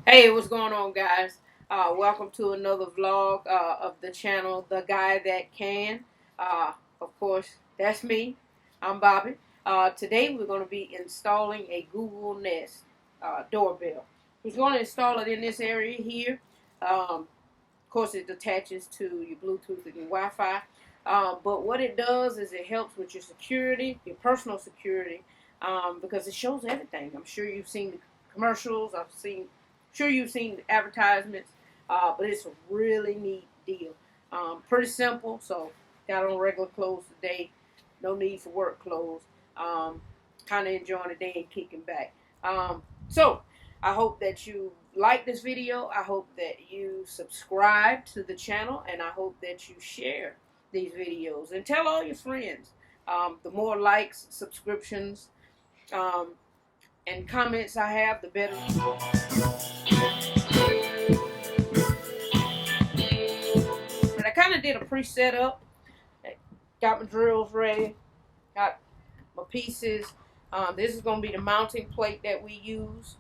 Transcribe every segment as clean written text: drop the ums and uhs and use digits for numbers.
Hey, what's going on, guys? Welcome to another vlog of the channel, The Guy That Can. Of course, that's me. I'm Bobby. Today, we're going to be installing a Google Nest doorbell. We're going to install it in this area here. Of course, it attaches to your Bluetooth and your Wi-Fi. But what it does is it helps with your security, your personal security, because it shows everything. I'm sure you've seen the commercials. Sure you've seen the advertisements, but it's a really neat deal. Pretty simple. So got on regular clothes today. No need for work clothes. Kind of enjoying the day and kicking back. So I hope that you like this video. I hope that you subscribe to the channel, and I hope that you share these videos and tell all your friends. The more likes, subscriptions, and comments I have, the better. But I kind of did a pre-setup. Got my drills ready. Got my pieces. This is going to be the mounting plate that we use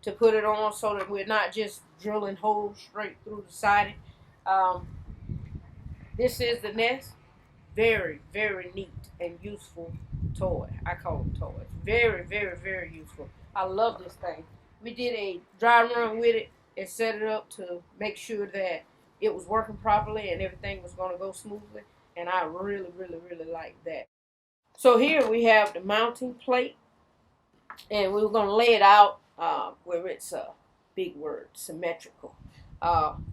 to put it on, so that we're not just drilling holes straight through the siding. This is the Nest. Very, very neat and useful toy. I call them toys. Very, very, very useful. I love this thing. We did a dry run with it and set it up to make sure that it was working properly and everything was going to go smoothly. And I really, really, really like that. So here we have the mounting plate, and we were going to lay it out where it's a big word, symmetrical.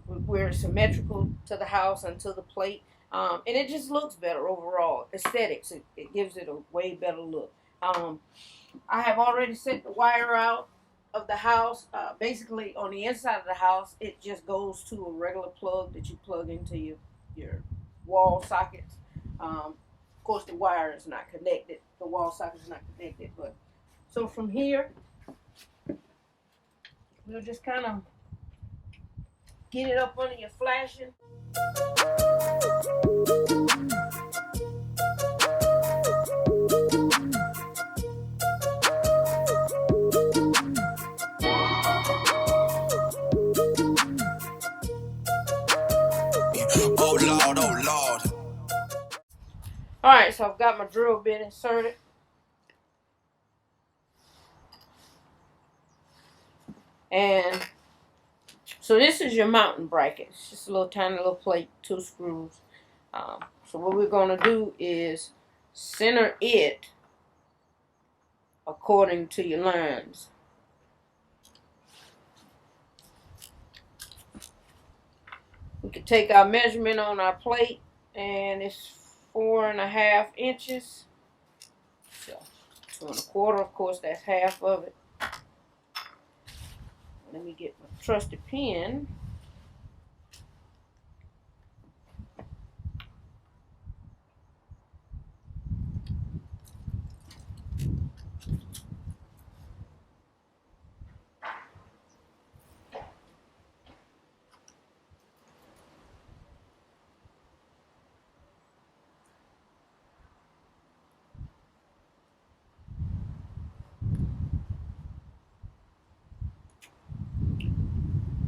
Where it's symmetrical to the house and to the plate. And it just looks better overall. Aesthetics, it gives it a way better look. I have already set the wire out of the house. Basically, on the inside of the house, it just goes to a regular plug that you plug into your wall sockets. Of course, the wire is not connected. The wall socket is not connected. But so from here, we'll just kind of get it up under your flashing. Oh Lord, oh Lord. Alright, so I've got my drill bit inserted. And so this is your mounting bracket. It's just a little tiny little plate, 2 screws. So what we're going to do is center it according to your lines. We can take our measurement on our plate, and it's 4.5 inches. So 2.25, of course, that's half of it. Let me get my trusty pen.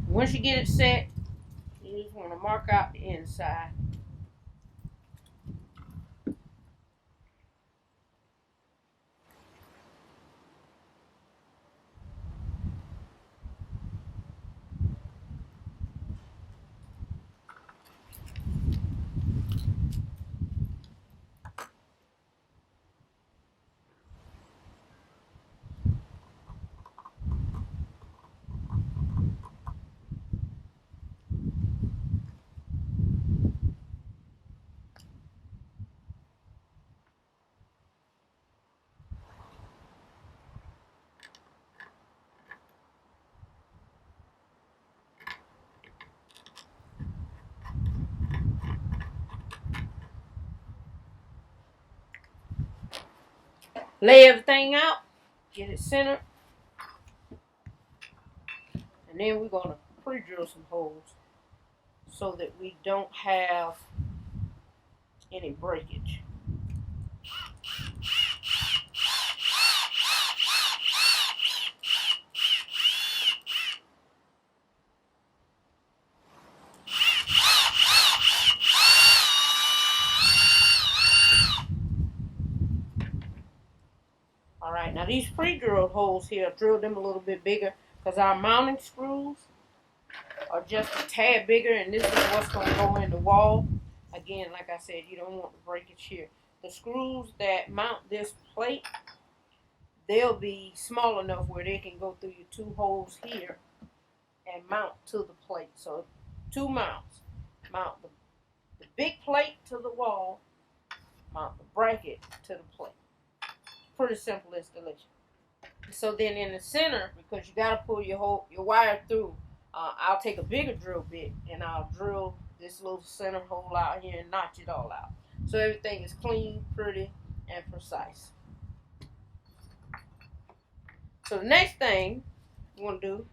Once you get it set, you just want to mark out the inside. Lay everything out, get it centered, and then we're going to pre-drill some holes so that we don't have any breakage. These pre-drilled holes here, drill them a little bit bigger because our mounting screws are just a tad bigger, and this is what's going to go in the wall. Again, like I said, you don't want the breakage here. The screws that mount this plate, they'll be small enough where they can go through your two holes here and mount to the plate. So 2 mounts. Mount the big plate to the wall, mount the bracket to the plate. Pretty simple installation. So then in the center, because you got to pull your wire through, I'll take a bigger drill bit and I'll drill this little center hole out here and notch it all out. So everything is clean, pretty, and precise. So the next thing we want to do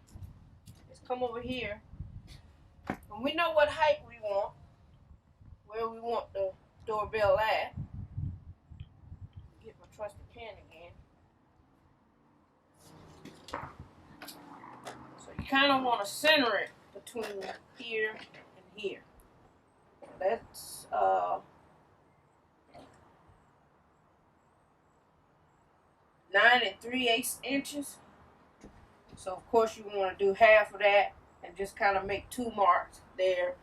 is come over here. And we know what height we want, where we want the doorbell at. Get my trusty pen again. So you kind of want to center it between here and here. That's 9 3/8 inches. So of course you want to do half of that and just kind of make 2 marks there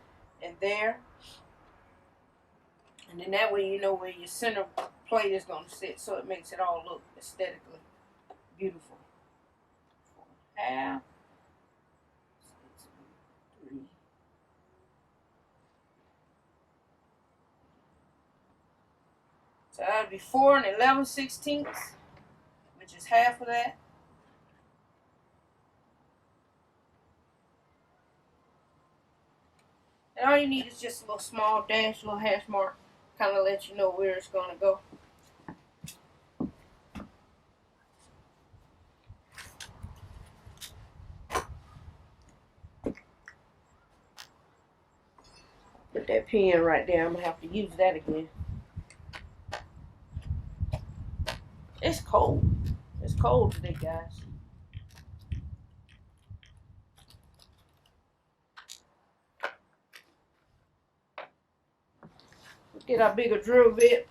and there. And then that way you know where your center plate is going to sit, so it makes it all look aesthetically beautiful. Half. 3. So that would be 4 11/16, which is half of that. And all you need is just a little small dash, little hash mark, kind of let you know where it's going to go. Put that pen right there. I'm going to have to use that again. It's cold. It's cold today, guys. Let's get our bigger drill bit.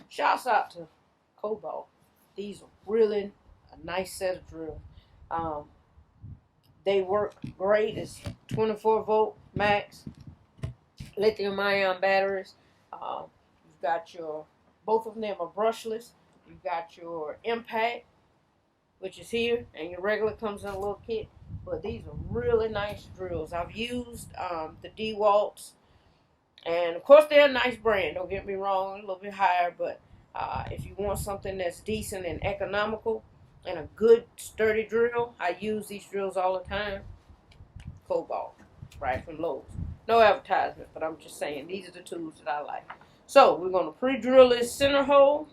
Shouts out to Cobalt. These are really a nice set of drills. They work great. It's 24 volt max lithium ion batteries. You've got both of them are brushless. You've got your impact, which is here, and your regular comes in a little kit. But these are really nice drills. I've used the DeWalt's, and of course they're a nice brand. Don't get me wrong, a little bit higher, but if you want something that's decent and economical and a good sturdy drill, I use these drills all the time. Cobalt, right from Lowe's. No advertisement, but I'm just saying these are the tools that I like. So we're going to pre-drill this center hole.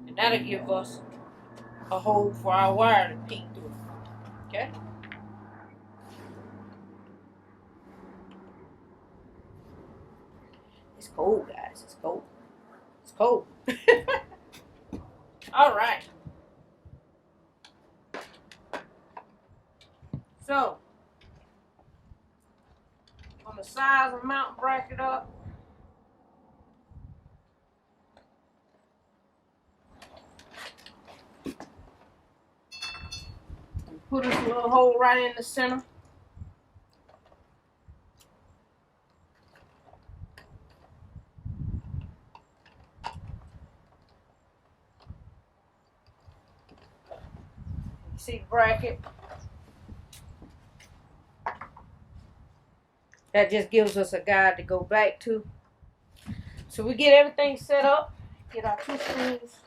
And that'll give us a hole for our wire to peek through. Okay? It's cold, guys. It's cold. It's cold. All right. So, on the sides of the mountain bracket up, and put us a little hole right in the center. See the bracket? That just gives us a guide to go back to. So we get everything set up, get our 2 screws.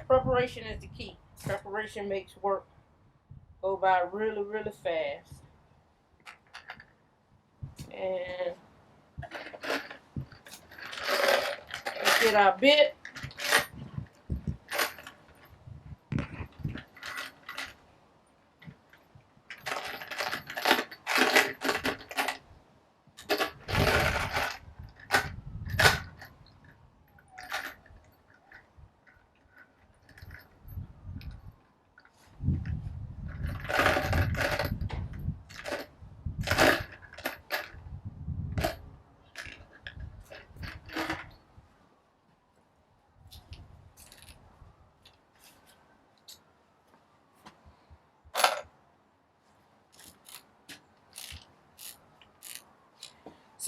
Preparation is the key. Preparation makes work go by really, really fast. And let's get our bit.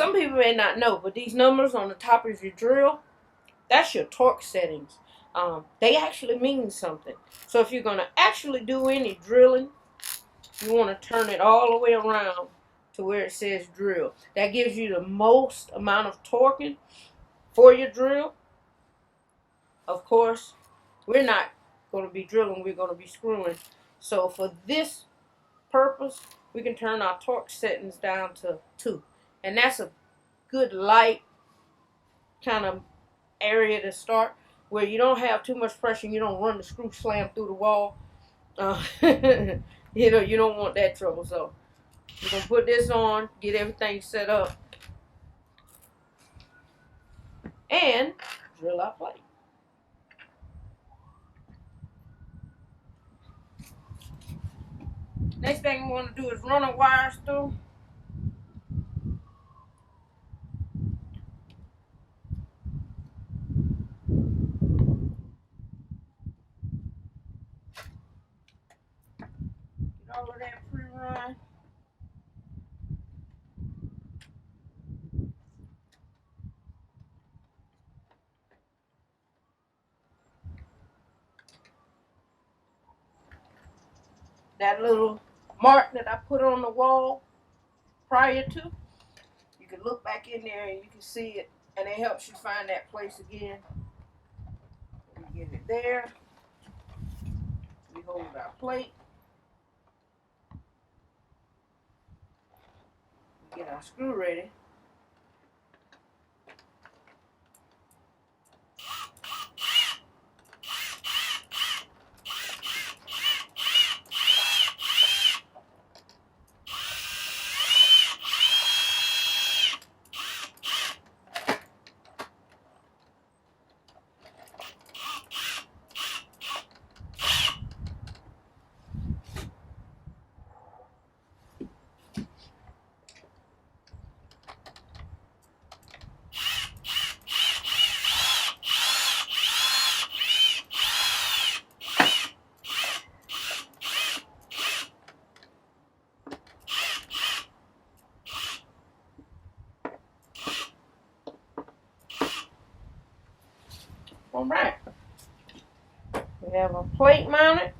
some people may not know, but these numbers on the top of your drill, that's your torque settings. They actually mean something. So if you're going to actually do any drilling, you want to turn it all the way around to where it says drill. That gives you the most amount of torquing for your drill. Of course, we're not going to be drilling, we're going to be screwing. So for this purpose, we can turn our torque settings down to 2. And that's a good light kind of area to start, where you don't have too much pressure and you don't run the screw slam through the wall. You know, you don't want that trouble. So we're going to put this on, get everything set up, and drill our plate. Next thing we want to do is run our wires through. Get all of that pre-run. That little mark that I put on the wall prior to, you can look back in there and you can see it, and it helps you find that place again. We get it there. We hold our plate. We get our screw ready. All right. We have a plate mounted.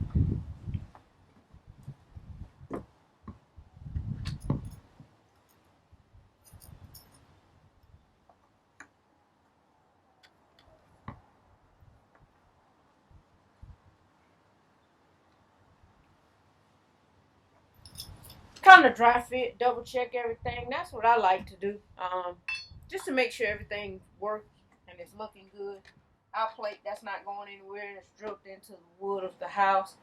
Kind of dry fit, double check everything. That's what I like to do, just to make sure everything works and it's looking good. Our plate, that's not going anywhere. It's drilled into the wood of the house.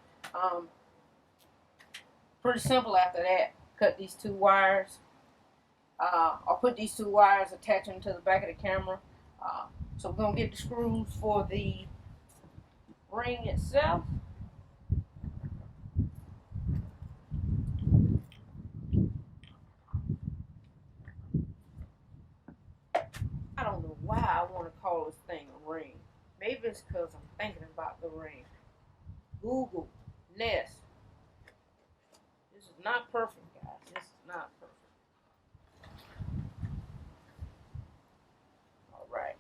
Pretty simple after that. Cut these 2 wires. I'll put these 2 wires, attach them to the back of the camera. So we're going to get the screws for the ring itself. I don't know why I want to call this thing a ring. Maybe it's because I'm thinking about the ring. Google Nest. This is not perfect, guys. This is not perfect. All right.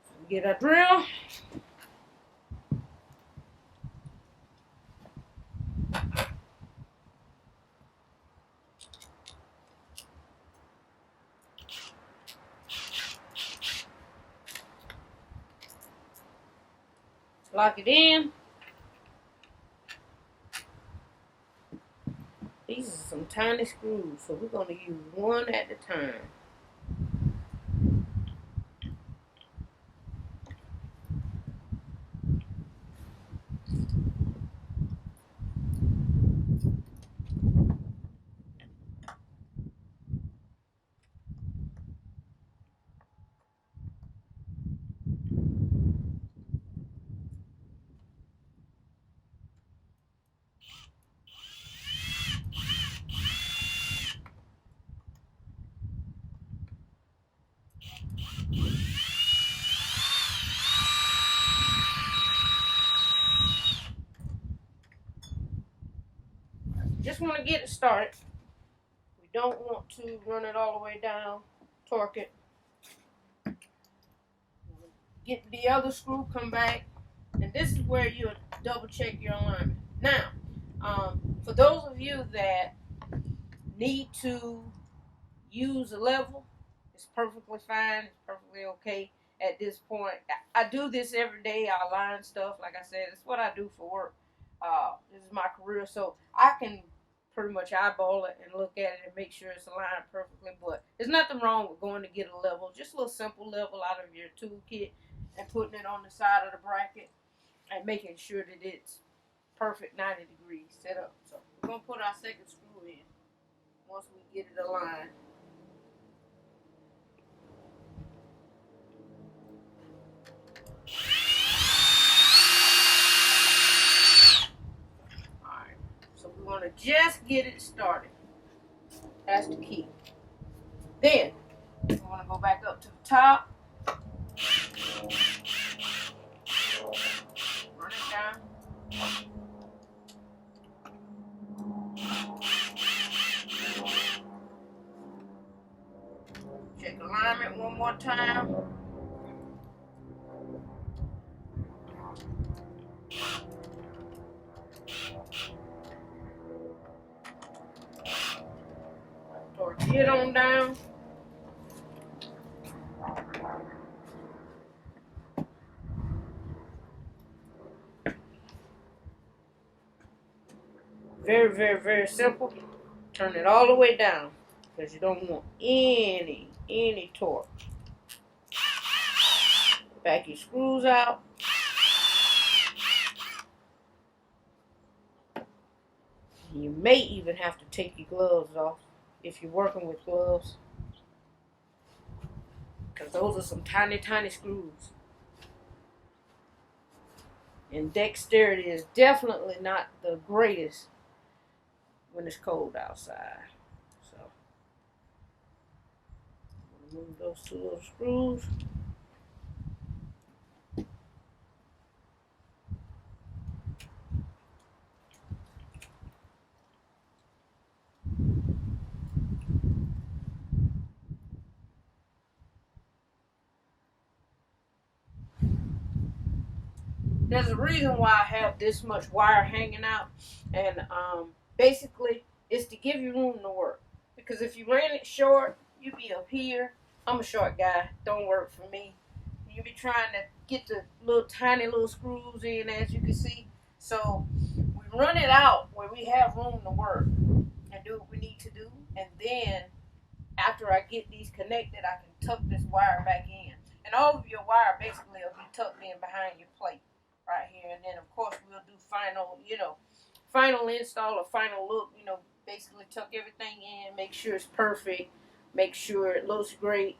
So we get our drill. Lock it in. These are some tiny screws, so we're going to use one at a time. just want to get it started. We don't want to run it all the way down, torque it. Get the other screw, come back, and this is where you double check your alignment. Now, for those of you that need to use a level, it's perfectly fine. It's perfectly okay at this point. I do this every day. I align stuff. Like I said, it's what I do for work. This is my career, so I can pretty much eyeball it and look at it and make sure it's aligned perfectly. But there's nothing wrong with going to get a level. Just a little simple level out of your toolkit and putting it on the side of the bracket and making sure that it's perfect 90 degrees set up. So we're going to put our second screw in once we get it aligned. Alright, so we want to just get it started. That's the key. Then we want to go back up to the top. Run it down. Check alignment one more time. Torque it on down. Very, very, very simple. Turn it all the way down because you don't want any torque. Back your screws out. You may even have to take your gloves off if you're working with gloves, because those are some tiny, tiny screws. And dexterity is definitely not the greatest when it's cold outside. So, remove those two little screws. There's a reason why I have this much wire hanging out, and basically it's to give you room to work. Because if you ran it short, you'd be up here. I'm a short guy, don't work for me. You'd be trying to get the little tiny little screws in, as you can see. So we run it out where we have room to work and do what we need to do, and then after I get these connected, I can tuck this wire back in. And all of your wire basically will be tucked in behind your plate right here. And then of course we'll do final install or final look, basically tuck everything in, make sure it's perfect, make sure it looks great.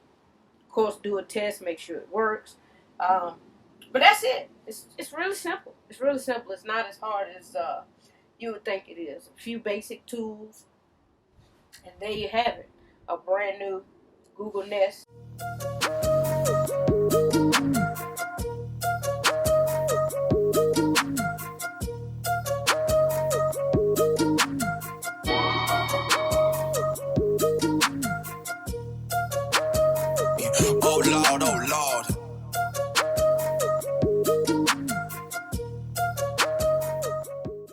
Of course, do a test, make sure it works. But that's it. It's really simple. It's really simple. It's not as hard as you would think it is. A few basic tools, and there you have it. A brand new Google Nest. Oh Lord,